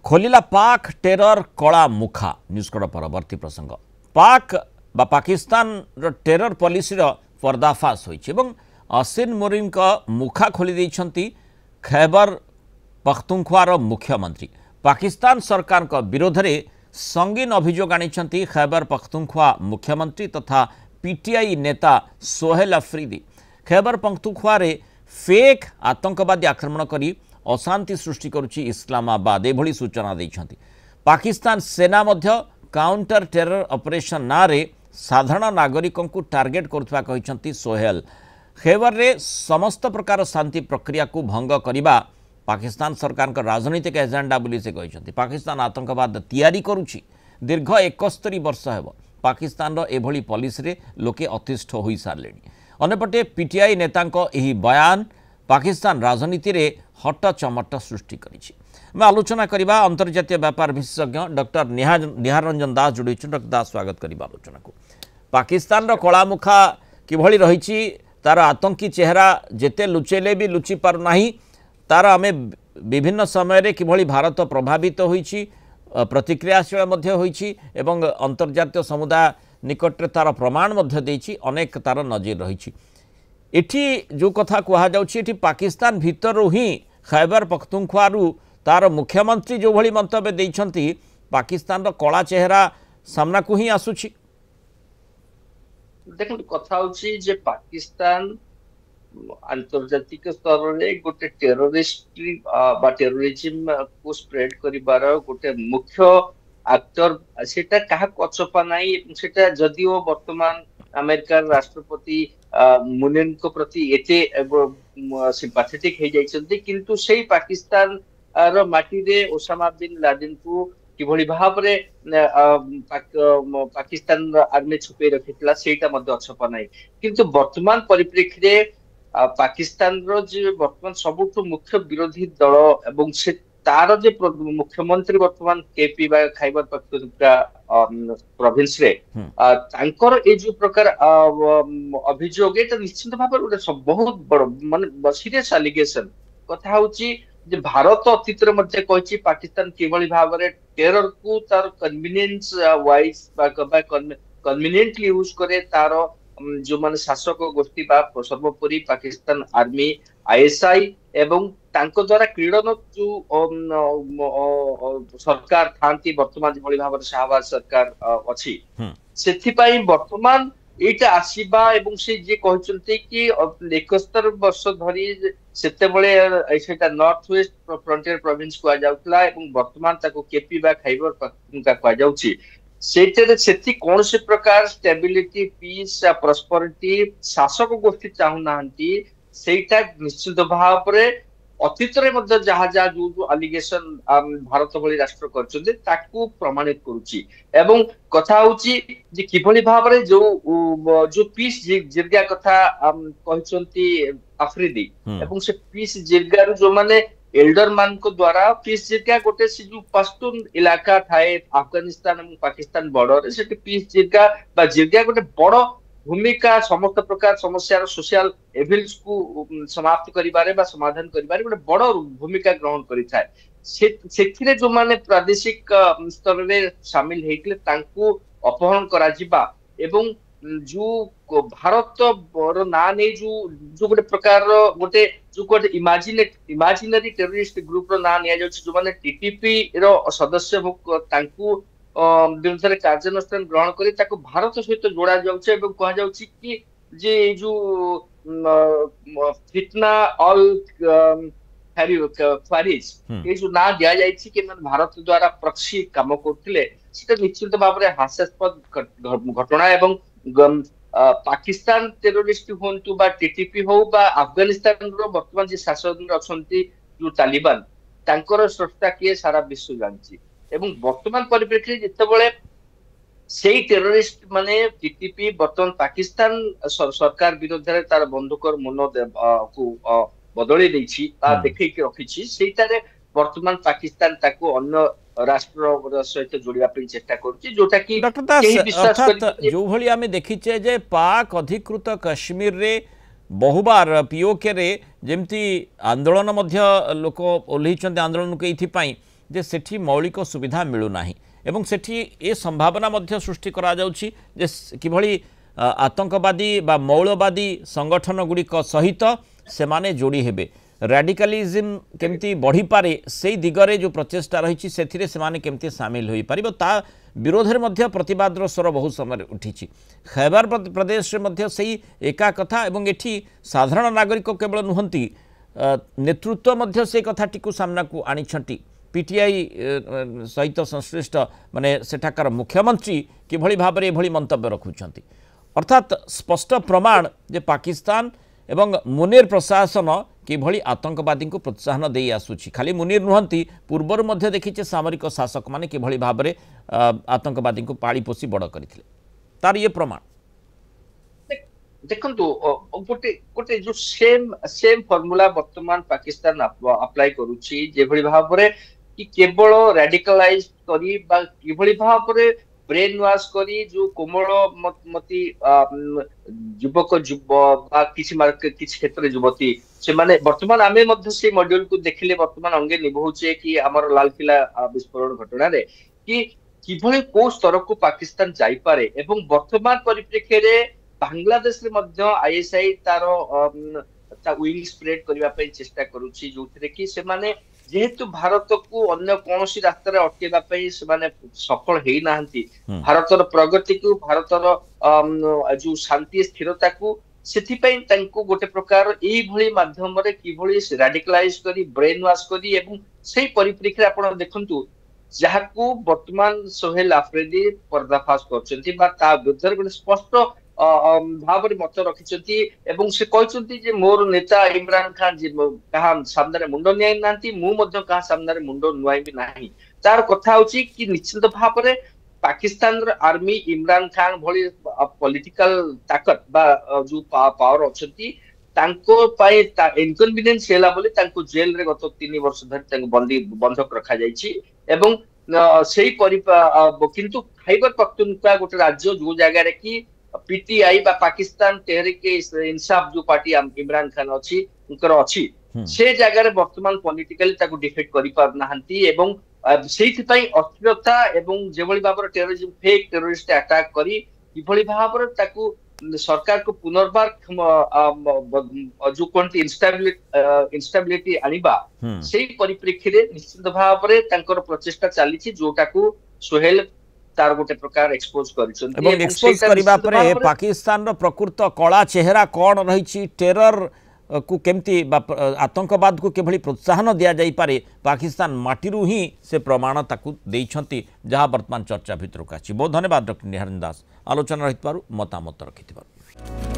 खोलिला पाक टेरर कला मुखा न्यूज़ परवर्ती प्रसंग पाक बा पाकिस्तान रो टेरर पॉलिसी रो पर्दाफाश होइछि एवं असिन मुरीन का मुखा खोली देइछंती खैबर पख्तूनख्वा रो मुख्यमंत्री पाकिस्तान सरकार का विरोध रे संगीन अभियोग आनिछंती खैबर पख्तूनख्वा मुख्यमंत्री तथा पीटीआई नेता सोहेल अफरीदी खैबर पख्तूनख्वा रे फेक आतंकवादी आक्रमण करी अशांति सृष्टि करुछि इस्लामाबाद एभली सूचना दैछंती पाकिस्तान सेना मध्य काउंटर टेरर ऑपरेशन नारे साधारण नागरिकों को टार्गेट करुवा कहिछंती सोहेल खैबर रे समस्त प्रकार शांति प्रक्रिया को भंग करिबा पाकिस्तान सरकार का राजनीतिक एजेंडा बोली से कहिछंती पाकिस्तान आतंकवाद तैयारी करुछि दीर्घ 71 वर्ष हेबो पाकिस्तान रो एभली पॉलिसी रे लोके अतिष्ठ होई सारलेनी अन्यपटे पीटीआई नेतांको एही बयान पाकिस्तान राजनीति रे हट चमट सृष्टि करिछि मैं आलोचना करिबा अंतर्जातीय व्यापार विशेषज्ञ डॉक्टर निहार रंजन दास जोड़ी डॉक्टर दास स्वागत करिबा आलोचना को पाकिस्तान रो कलामुखा किभली रहिछि तार आतंकी चेहरा जेते लुचेले भी लुचि पार नाही तार आमे विभिन्न समय रे किभली भारत प्रभावित होइछि प्रतिक्रियाशील मध्य होइछि एवं अंतर्जातीय समुदाय निकट रे तार प्रमाण मध्य देइछि अनेक तार नजर रहिछि एठी जो कथा कहा जाउछि एठी पाकिस्तान भीतर ही खैबर पख्तूनख्वा तार मुख्यमंत्री जो भली मंतव्य देइछंती पाकिस्तान रो कला चेहरा सामना को ही आसुछि देखो कथा होछि जे पाकिस्तान अंतर्जातिक स्तर रे गोटे टेररिस्ट बा टेररिज्म को स्प्रेड करिबार गोटे मुख्य एक्टर सेटा काहा कचपा नाही सेटा जदिओ वर्तमान अमेरिका राष्ट्रपति मुनिन को प्रति एते सिंपैथेटिक हे जाइछन्ती किंतु सेही पाकिस्तान रो माटी रे ओसामा बिन लादेन को किभली भाव रे पाकिस्तान आर्मी छुपे रखितला सेटा मध्ये अछपा नाही किंतु वर्तमान परिप्रेक्षी रे पाकिस्तान रो जे वर्तमान सबुठ मुख्य विरोधी दल एवं से तार जे मुख्यमंत्री वर्तमान केपी बा खैबर पख्तूनख्वा प्रोविंस रे तांकर ए जो प्रकार अभियोग एटा निश्चित भाव रे बहुत बड़ माने सीरियस एलिगेशन कथा होची जे भारत अतीत रे मध्ये कहछि पाकिस्तान केवली भाव रे टेरर को तार कन्वीनियंस वाइज बा कन्वीनियंटली यूज करे तार जो माने शासक गोष्ठी बा सर्वोपरि पाकिस्तान आर्मी आईएसआई एवं तांको द्वारा क्रीडन जो सरकार थांती वर्तमान भली भाव शाहबाज सरकार अछि सेथि पई वर्तमान एटा आसीबा एवं से जे कहचंती कि 71 वर्ष धरी सेते बळे सेटा नॉर्थ वेस्ट फ्रंटियर प्रोविंस को आ जाउतला एवं वर्तमान ताको केपी बा खैबर पख्तूनख्वा को आ जाउची सेठी कौन से प्रकार स्टेबिलिटी पीस प्रॉस्पेरिटी शासक गोष्ठी चाहू नाहंती सेटा निश्चित भाव रे अतीत रे मध्ये जहा जहा जो एलिगेशन भारत भली राष्ट्र करछन्ते ताकू प्रमाणित करूची एवं कथा होची जे किभली भाव रे जो पीस जिर्गा कथा कहछन्ती अफरीदी एवं से पीस जिर्गा जो माने एल्डर मान को द्वारा पीस जिर्गा गोटे से जो पश्तून इलाका थाए अफगानिस्तान और पाकिस्तान बॉर्डर से पीस जिर्गा बा जिर्गा गोटे बड़ भूमिका समस्त प्रकार समस्या सोशल एविल्स को समाप्त करिबारे बा समाधान करिबारे गोटे बड़ भूमिका ग्रहण करिथाय सेथिरे जो माने प्रादेशिक स्तर रे शामिल हेइतले तांको अपहरण करा जिबा एवं जो भारत रो ना नै जो गोटे प्रकार गोटे जो गोटे इमेजिनरी टेररिस्ट ग्रुप रो ना निया जाउछ जो माने टीटीपी रो सदस्य तांको विरुद्ध कार्यानुष्ठान ग्रहण करी ताको भारत सहित जोड़ा जाउछ एवं कहा जाउछ कि जे जो फितना ऑल फारिज ए जो ना दिया जाइछि कि मन भारत द्वारा प्रक्षी काम करथिले सेटा निश्चित भाव रे हास्यास्पद घटना एवं पाकिस्तान टेररिस्ट होंतु बा टीटीपी हो बा अफगानिस्तान रो वर्तमान जे शासन अछंती जो तालिबान तांकर स्रष्टा किए सारा विश्व जानछि एवं वर्तमान परिप्रेक्षी जेतेबेले सेही टेररिस्ट माने टीटीपी वर्तमान पाकिस्तान सरकार विरुद्ध रे तार बंधुकर मन को बदली दैछि ता देखै कि रखिछि सेटारे वर्तमान पाकिस्तान ताको अन्य राष्ट्र सहित जोड़िया पे चेष्टा करूची जोटा कि केही विश्वास करि जो भली आमे देखिचे जे पाक अधिकृत कश्मीर रे बहुबार पीओके रे जेमती आंदोलन मध्य लोक ओल्हीचंते आंदोलन को एथि पई जे सेठी मौलिक सुविधा मिलूना एवं सेठी ए संभावना मध्य सृष्टि करा जाउछि जे किभଳି आतंकवादी बा मौलवादी संगठन गुड़िक सहित से माने जोड़ी हेबे रैडिकलिज्म केमती बढ़ी पारे से दिगरे जो प्रचेष्टा रही से माने केमती सामिल हो पारिबो ता विरोध में मध्य प्रतिवाद स्वर बहुत समय उठी खैबर प्रदेश में मध्य सही एका कथा एवं एठी साधारण नागरिक केवल नुहंती नेतृत्व मध्य से कथाटी को सामना को आनिछंती पीटीआई सहित संश्लिष्ट माने सेठाकार मुख्यमंत्री किभଳି भाबरे एभଳି मंतव्य रखुछंती अर्थात स्पष्ट प्रमाण जे पाकिस्तान एवं मुनीर प्रशासन किभଳି आतंकवादी को प्रोत्साहन दे आसुछि खाली मुनीर नुहंती पूर्वर मध्य देखिचे सामरिक शासक माने किभଳି भाबरे आतंकवादी को पाली पोसी बड़ करथिले तार ये प्रमाण देखंतु गोटे गोटे जो सेम फॉर्मूला वर्तमान पाकिस्तान अप्लाई करूछि जेभଳି भाबरे कि केवल रेडिकलाइज करी बा किभଳି भाबरे ब्रेन वाश करी जो कोमल मती युवक किसी क्षेत्र युवती से माने वर्तमान आमे मध्य से मॉड्यूल को देखिले वर्तमान अंगे निभौचे कि हमर लाल किला विस्फोरण घटना रे कि किभଳି को स्तर को पाकिस्तान जाई पारे एवं वर्तमान परिप्रेक्षी रे बांग्लादेश रे मध्य आईएसआई तार विंग स्प्रेड करबा पई चेष्टा करूची जोथिरे कि से माने जेहेतु भारत को अन्य कौन सी रास्ता अटकेबा पई से माने सफल हेई नाहंती भारतर प्रगति को भारतर जो शांति स्थिरता को सेथि पई तंको गोटे प्रकार एई भली माध्यम रे किभଳି रेडिकलाइज करी ब्रेन वॉश करी एवं सेही परिप्रेक्षी रे आपण देखंतु जहाको वर्तमान सोहेल आफरीदी पर्दाफाश करचंती बा ता विरुद्ध गोटे स्पष्ट भाव मत रखिंट एवं से कहते जे मोर नेता इमरान खान जी कहा सामने मुंड नुआई ना मुझे कहा सामने मुंड नुआईबी ना तार कथा होची कि निश्चित भाव में पाकिस्तान आर्मी इमरान खान भली पॉलिटिकल ताकत बा जो पावर अच्छी इनकनविनियंस है बोली जेल रे गत 3 वर्ष धरी बंधक रखा एवं से किंतु खैबर पख्तूनख्वा गोटे राज्य जो जगह कि पीटीआई बा पाकिस्तान तहरीक इंसाफ जो पार्टी इमरान खान अच्छी अच्छी से जगह वर्तमान पॉलिटिकली डिफेक्ट कर पार नाहंती एवं सेइथि पई अस्थिरता एवं जेभଳି भाबर टेररिज्म फेक टेररिस्ट अटैक करी किभଳି भाबर ताकू सरकार को पुनर्बार जो कोनती इंस्टेबिलिटी आनिबा सेही परिप्रेक्षी रे निश्चित भाव रे तांकर प्रचेष्टा चलीछि जोटाकू सोहेल तार गोटे प्रकार एक्सपोज करिसंती एवं एक्सपोज करिबा परे पाकिस्तान रो प्रकृत कला चेहरा कोन रहिछि टेरर को केमती आतंकवाद को केभଳି प्रोत्साहन दिया जाई पारे पाकिस्तान माटीरू ही से प्रमाण ताकू देइछंती जहां वर्तमान चर्चा भितर का बहुत धन्यवाद डॉक्टर निहारिन दास आलोचना रहित पारु मतामत रखिथिबारु।